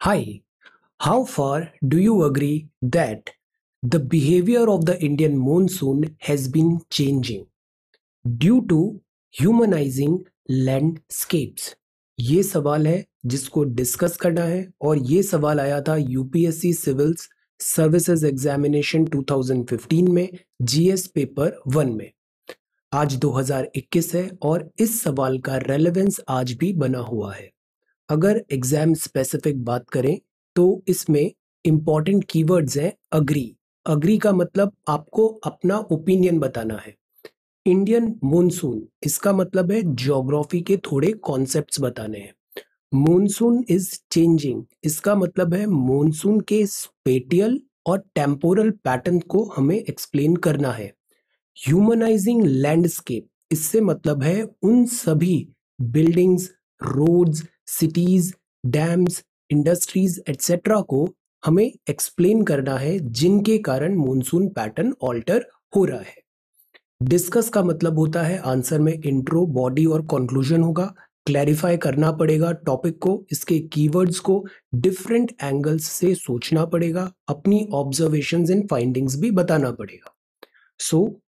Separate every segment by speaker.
Speaker 1: Hi, how far do you agree that the behavior of the Indian monsoon has been changing due to humanizing landscapes? ये सवाल है जिसको discuss करना है और ये सवाल आया था यूपीएससी सिविल्स सर्विसेज एग्जामिनेशन 2015 में जीएस पेपर 1 में। आज 2021 है और इस सवाल का रेलेवेंस आज भी बना हुआ है। अगर एग्जाम स्पेसिफिक बात करें तो इसमें इंपॉर्टेंट कीवर्ड्स हैं अग्री। अग्री का मतलब आपको अपना ओपिनियन बताना है। इंडियन मॉनसून, इसका मतलब है ज्योग्राफी के थोड़े कॉन्सेप्ट्स बताने हैं। मॉनसून इज चेंजिंग, इसका मतलब है मॉनसून के स्पेटियल और टेम्पोरल पैटर्न को हमें एक्सप्लेन करना है। ह्यूमनाइजिंग लैंडस्केप, इससे मतलब है उन सभी buildings, roads, cities, dams, industries etcetera को हमें एक्सप्लेन करना है जिनके कारण मॉनसून पैटर्न ऑल्टर हो रहा है। डिस्कस का मतलब होता है आंसर में इंट्रो, बॉडी और कंक्लूजन होगा। क्लैरिफाई करना पड़ेगा टॉपिक को, इसके कीवर्ड्स को डिफरेंट एंगल्स से सोचना पड़ेगा, अपनी ऑब्जर्वेशंस एंड फाइंडिंग्स भी बताना पड़ेगा। सो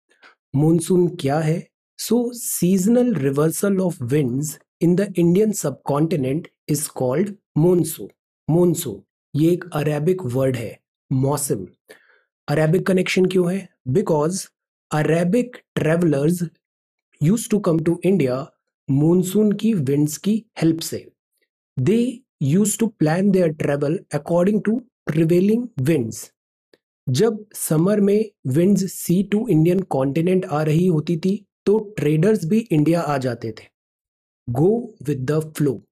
Speaker 1: मॉनसून क्या है? So seasonal reversal of winds in the Indian subcontinent is called monsoon. Monsoon ये एक अरेबिक वर्ड है, मौसम। अरेबिक कनेक्शन क्यों है? Because Arabic travellers used to come to India monsoon की विंड्स की हेल्प से। They used to plan their travel according to prevailing winds. जब समर में winds sea to Indian continent आ रही होती थी तो ट्रेडर्स भी इंडिया आ जाते थे। Go with the flow.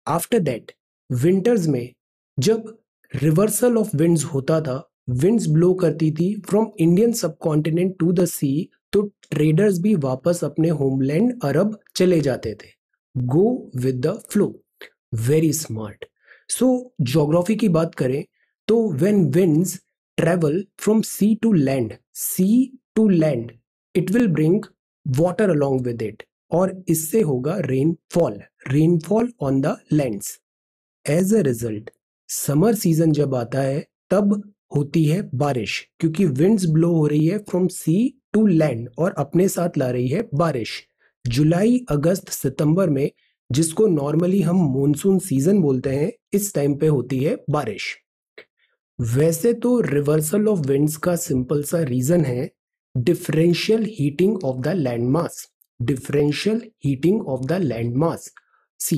Speaker 1: After that winters में जब रिवर्सल ऑफ विंड्स होता था, विंड्स ब्लो करती थी from Indian subcontinent to the sea, तो ट्रेडर्स भी वापस अपने होमलैंड अरब चले जाते थे। Go with the flow, very smart. So geography की बात करें तो when winds travel from sea to land, it will bring water along with it और इससे होगा rainfall on the lands. As a result, summer season जब आता है तब होती है बारिश, क्योंकि विंड्स ब्लो हो रही है फ्रॉम सी टू लैंड और अपने साथ ला रही है बारिश। जुलाई, अगस्त, सितंबर में, जिसको नॉर्मली हम मॉनसून सीजन बोलते हैं, इस टाइम पे होती है बारिश। वैसे तो रिवर्सल ऑफ विंड्स का सिंपल सा रीजन है differential heating of the land mass. Differential heating of the land mass. See,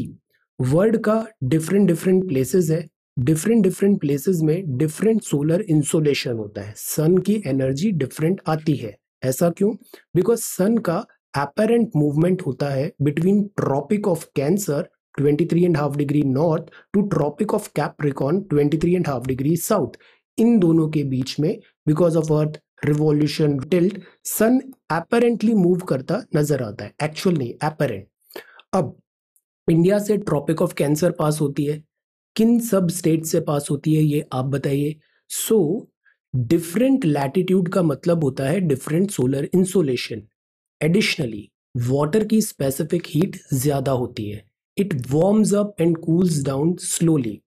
Speaker 1: world का डिफरेंट प्लेसेस है, डिफरेंट प्लेसेस में डिफरेंट सोलर इंसोलेशन होता है, सन की एनर्जी डिफरेंट आती है। ऐसा क्यों? बिकॉज सन का एपरेंट मूवमेंट होता है between tropic of cancer 23.5 degree north to tropic of capricorn 23.5 degree south. इन दोनों के बीच में because of earth revolution tilt sun apparently move करता नजर आता है, एक्चुअल नहीं, एपरेंट। अब इंडिया से ट्रॉपिक ऑफ कैंसर पास होती है, किन सब स्टेट से पास होती है ये आप बताइए। सो डिफरेंट लैटिट्यूड का मतलब होता है different solar insolation. Additionally water की स्पेसिफिक हीट ज्यादा होती है, it warms up and cools down slowly.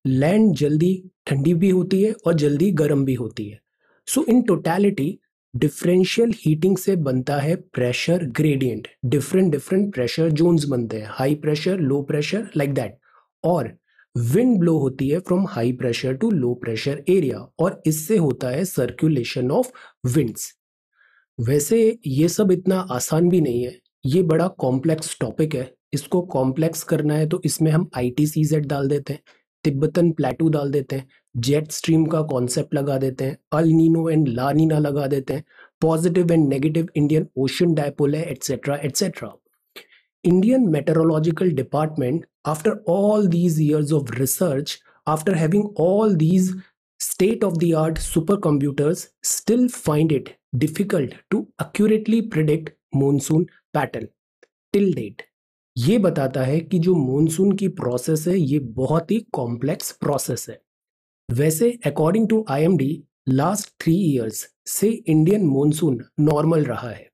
Speaker 1: Land जल्दी ठंडी भी होती है और जल्दी गर्म भी होती है। So in totality differential heating से बनता है pressure gradient, different pressure zones बनते हैं, high pressure, low pressure, like that. और विंड ब्लो होती है from high pressure to low pressure area और इससे होता है सर्कुलेशन ऑफ विंड्स। वैसे ये सब इतना आसान भी नहीं है, ये बड़ा कॉम्प्लेक्स टॉपिक है। इसको कॉम्प्लेक्स करना है तो इसमें हम ITCZ डाल देते हैं, तिब्बतन प्लेटू डाल देते हैं, जेट स्ट्रीम का कॉन्सेप्ट लगा देते हैं, El Nino and La Nina लगा देते हैं, positive and negative Indian ocean dipole है, etcetera etcetera. Indian Meteorological Department, after all these years of research, after having all these state-of-the-art supercomputers, still find it difficult to accurately predict monsoon pattern till date. ये बताता है कि जो monsoon की process है ये बहुत ही कॉम्प्लेक्स प्रोसेस है। वैसे according to IMD last 3 years से इंडियन मॉनसून नॉर्मल रहा है।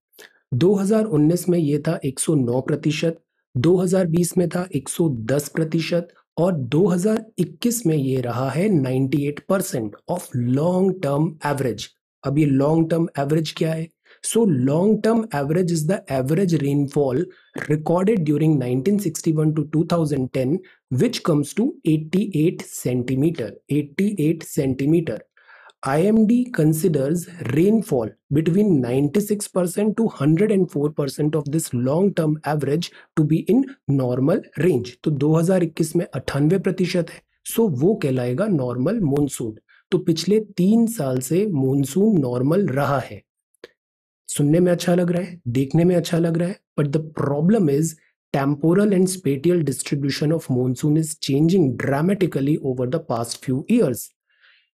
Speaker 1: 2019 में ये था 109%, 2020 में था 110% और 2021 में ये रहा है 98% ऑफ लॉन्ग टर्म एवरेज। अब ये लॉन्ग टर्म एवरेज क्या है? So long term average is the average rainfall recorded during 1961 to 2010, which comes to 88 centimeter. 88 centimeter. IMD considers rainfall between 96% to 104% of this long-term average to be in normal range. तो 2021 में 98% है, सो वो कहलाएगा normal monsoon. तो पिछले 3 साल से monsoon normal रहा है। सुनने में अच्छा लग रहा है, देखने में अच्छा लग रहा है, but the problem is temporal and spatial distribution of monsoon is changing dramatically over the past few years.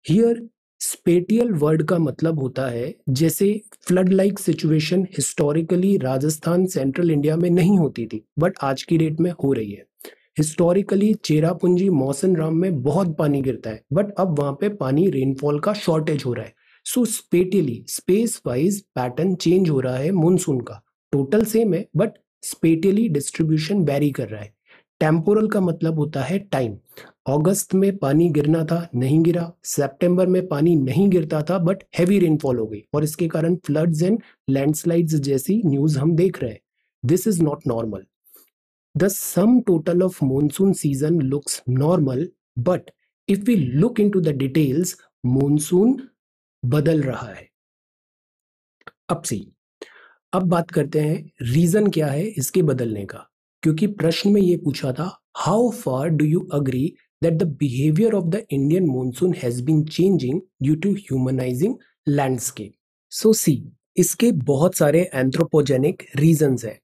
Speaker 1: Here, spatial word का मतलब होता है जैसे flood like situation historically Rajasthan central India में नहीं होती थी, बट आज की डेट में हो रही है। हिस्टोरिकली चेरापूंजी मौसम राम में बहुत पानी गिरता है, बट अब वहां पे पानी रेनफॉल का शॉर्टेज हो रहा है। सो स्पेटियली स्पेस वाइज पैटर्न चेंज हो रहा है मॉनसून का। टोटल सेम है बट स्पेटियली डिस्ट्रीब्यूशन वेरी कर रहा है। टेम्पोरल का मतलब होता है टाइम। अगस्त में पानी गिरना था, नहीं गिरा। सितंबर में पानी नहीं गिरता था बट हैवी रेनफॉल हो गई और इसके कारण फ्लड्स एंड लैंडस्लाइड्स जैसी न्यूज हम देख रहे हैं। This is not normal. The sum total of monsoon season looks normal, but if we look into the details, monsoon बदल रहा है। अब बात करते हैं रीजन क्या है इसके बदलने का, क्योंकि प्रश्न में ये पूछा था how far do you agree that the behaviour of the Indian monsoon has been changing due to humanising landscape. So see, इसके बहुत सारे एंथ्रोपोजेनिक रीजंस हैं।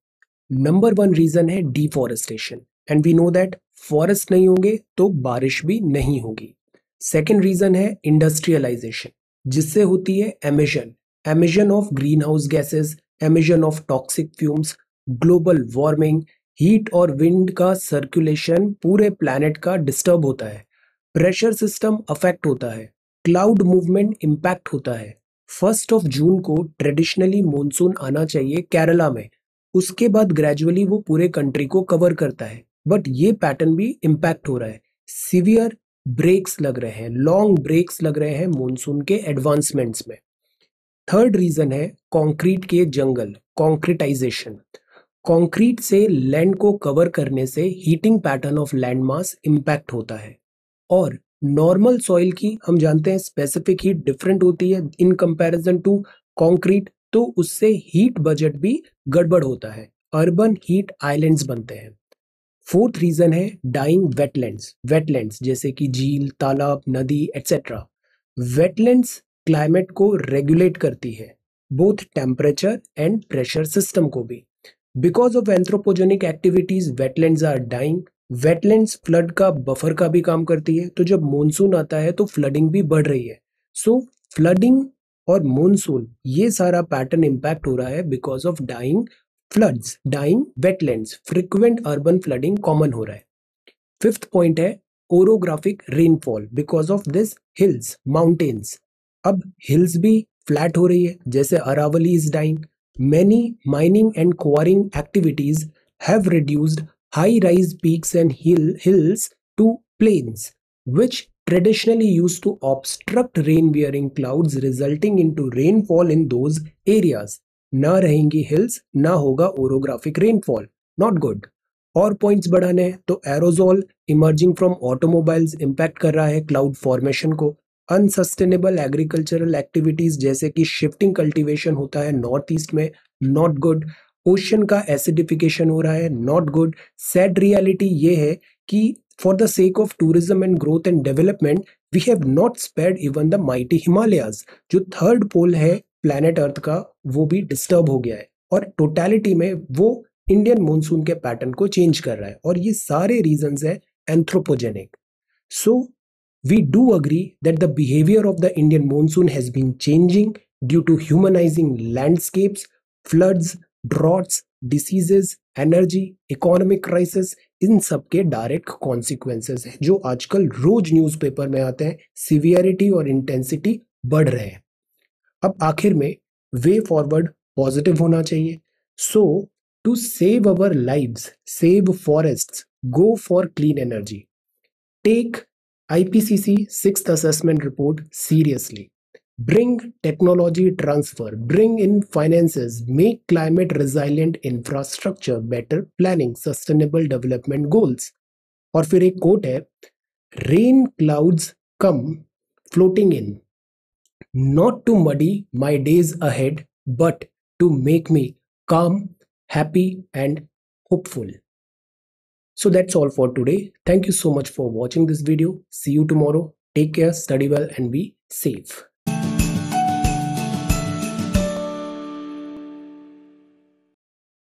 Speaker 1: नंबर 1 रीजन है deforestation, and we know that forest नहीं होंगे तो बारिश भी नहीं होगी। सेकेंड रीजन है इंडस्ट्रियलाइजेशन, जिससे होती है emission of green house gases, emission of toxic fumes, global warming, heat और विंड का सर्कुलेशन पूरे प्लैनेट का डिस्टर्ब होता है, प्रेशर सिस्टम अफेक्ट होता है, क्लाउड मूवमेंट इंपैक्ट होता है। 1 जून को ट्रेडिशनली मॉनसून आना चाहिए केरला में, उसके बाद ग्रेजुअली वो पूरे कंट्री को कवर करता है, बट ये पैटर्न भी इंपैक्ट हो रहा है। सीवियर ब्रेक्स लग रहे हैं, लॉन्ग ब्रेक्स लग रहे हैं मॉनसून के एडवांसमेंट्स में। थर्ड रीजन है कंक्रीट के जंगल, कंक्रीटाइजेशन। कंक्रीट से लैंड को कवर करने से heating pattern of land mass impact होता है, और नॉर्मल सॉइल की हम जानते हैं स्पेसिफिक हीट डिफरेंट होती है इन कंपैरिजन टू कंक्रीट, तो उससे हीट बजट भी गड़बड़ होता है, अर्बन हीट आइलैंड्स बनते हैं। फोर्थ रीजन है डाइंग वेटलैंड्स जैसे कि झील, तालाब, नदी एटसेट्रा। वेटलैंड्स क्लाइमेट को रेगुलेट करती है, both temperature and pressure system को भी। Because of anthropogenic activities wetlands are dying. Wetlands flood का बफर का भी काम करती है, तो जब मॉनसून आता है तो फ्लडिंग भी बढ़ रही है। सो फ्लडिंग और मॉनसून ये सारा पैटर्न इंपैक्ट हो रहा है because of dying floods, dying wetlands, frequent urban flooding common हो रहा है। फिफ्थ पॉइंट है orographic rainfall, because of this hills, mountains. अब हिल्स भी फ्लैट हो रही है, जैसे Aravalli is dying. Many mining and quarrying activities have reduced high-rise peaks and hills to plains, which traditionally used to obstruct rain-bearing clouds, resulting into rainfall in those areas. ना रहेंगी hills, ना होगा orographic rainfall. Not good. और points बढ़ाने हैं तो aerosol emerging from automobiles impact कर रहा है क्लाउड फॉर्मेशन को। अनसस्टेनेबल एग्रीकल्चरल एक्टिविटीज जैसे कि शिफ्टिंग कल्टीवेशन होता है नॉर्थ ईस्ट में, नॉट गुड। ओशन का एसिडिफिकेशन हो रहा है, नॉट गुड। सैड रियलिटी ये है कि for the sake of tourism and growth and development we have not spared even the mighty Himalayas. जो थर्ड पोल है प्लैनेट अर्थ का वो भी डिस्टर्ब हो गया है, और टोटलिटी में वो इंडियन मॉनसून के पैटर्न को चेंज कर रहा है, और ये सारे रीजंस है anthropogenic. So we do agree that the behavior of the Indian monsoon has been changing due to humanizing landscapes, floods, droughts, diseases, energy, economic crisis। इन सब के डायरेक्ट कॉन्सिक्वेंसेस हैं जो आजकल रोज न्यूज़पेपर में आते हैं। सिवियरिटी और इंटेंसिटी बढ़ रहे हैं। अब आखिर में वे फॉरवर्ड पॉजिटिव होना चाहिए। So, to save our lives, save forests, go for clean energy. Take IPCC 6th assessment report seriously. Bring technology transfer, bring in finances, make climate resilient infrastructure, better planning, sustainable development goals. और फिर एक coat है, rain clouds come floating in, not to muddy my days ahead, but to make me calm, happy, and hopeful. So that's all for today. Thank you so much for watching this video. See you tomorrow. Take care, study well, and be safe.